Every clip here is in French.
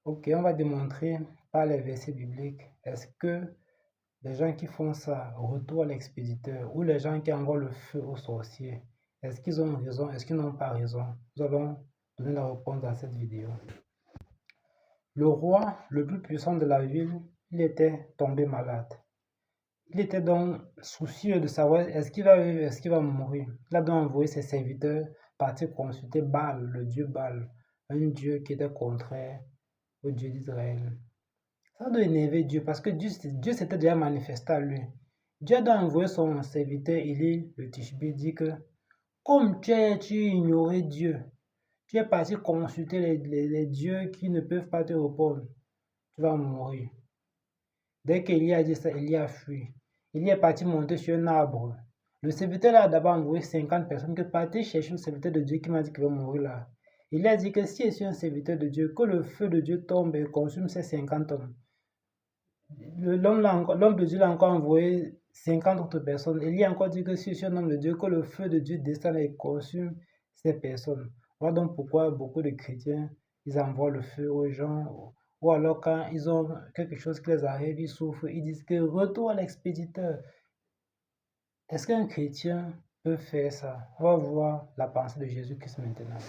Ok, on va démontrer par les versets bibliques, est-ce que les gens qui font ça, retour à l'expéditeur, ou les gens qui envoient le feu aux sorciers, est-ce qu'ils ont raison, est-ce qu'ils n'ont pas raison? Nous allons donner la réponse dans cette vidéo. Le roi le plus puissant de la ville, il était tombé malade. Il était donc soucieux de savoir est-ce qu'il va vivre, est-ce qu'il va mourir. Il a donc envoyé ses serviteurs partir consulter Baal, le dieu Baal, un dieu qui était contraire au Dieu d'Israël. Ça doit énerver Dieu parce que Dieu s'était déjà manifesté à lui. Dieu a donc envoyé son serviteur Élie, le Tishbi, dit que comme tu as ignoré Dieu, tu es parti consulter les dieux qui ne peuvent pas te répondre, tu vas mourir. Dès qu'Élie a dit ça, Élie a fui. Élie est parti monter sur un arbre. Le serviteur a d'abord envoyé 50 personnes que partez chercher le serviteur de Dieu qui m'a dit qu'il va mourir là. Il a dit que si je suis un serviteur de Dieu, que le feu de Dieu tombe et consume ces 50 hommes. L'homme de Dieu l'a encore envoyé 50 autres personnes. Élie a encore dit que si je suis un homme de Dieu, que le feu de Dieu descend et consume ces personnes. Voilà donc pourquoi beaucoup de chrétiens, ils envoient le feu aux gens, ou alors quand ils ont quelque chose qui les arrive, ils souffrent, ils disent que retour à l'expéditeur. Est-ce qu'un chrétien peut faire ça? On va voir la pensée de Jésus-Christ maintenant.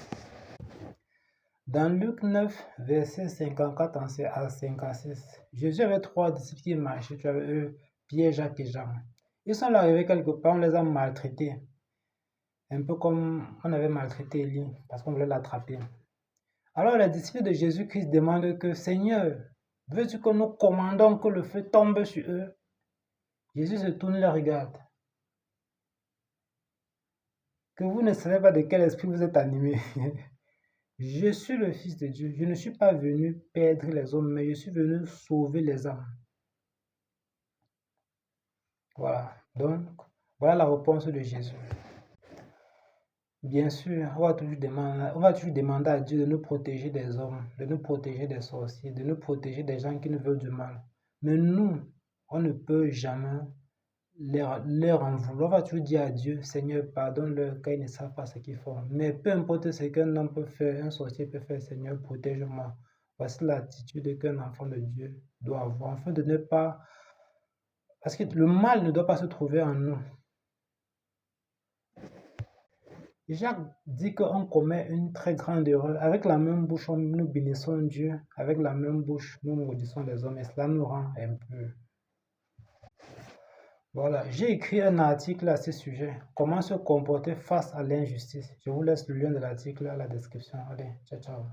Dans Luc 9, verset 54 à 56, Jésus avait 3 disciples qui marchaient avec eux, Pierre, Jacques et Jean. Ils sont arrivés quelque part, on les a maltraités. Un peu comme on avait maltraité Élie, parce qu'on voulait l'attraper. Alors les disciples de Jésus-Christ demandent que, Seigneur, veux-tu que nous commandons que le feu tombe sur eux? Jésus se tourne et les regarde. Que vous ne savez pas de quel esprit vous êtes animés. Je suis le Fils de Dieu. Je ne suis pas venu perdre les hommes, mais je suis venu sauver les âmes. Voilà. Donc, voilà la réponse de Jésus. Bien sûr, on va toujours demander à Dieu de nous protéger des hommes, de nous protéger des sorciers, de nous protéger des gens qui nous veulent du mal. Mais nous, on ne peut jamais leur en vouloir. On va toujours dire à Dieu, Seigneur, pardonne-leur car ils ne savent pas ce qu'ils font. Mais peu importe ce qu'un homme peut faire, un sorcier peut faire, Seigneur, protège-moi. Voici l'attitude qu'un enfant de Dieu doit avoir, afin de ne pas... Parce que le mal ne doit pas se trouver en nous. Jacques dit qu'on commet une très grande erreur. Avec la même bouche, nous bénissons Dieu. Avec la même bouche, nous maudissons les hommes. Et cela nous rend impurs. Voilà, j'ai écrit un article à ce sujet. Comment se comporter face à l'injustice. Je vous laisse le lien de l'article à la description. Allez, ciao, ciao.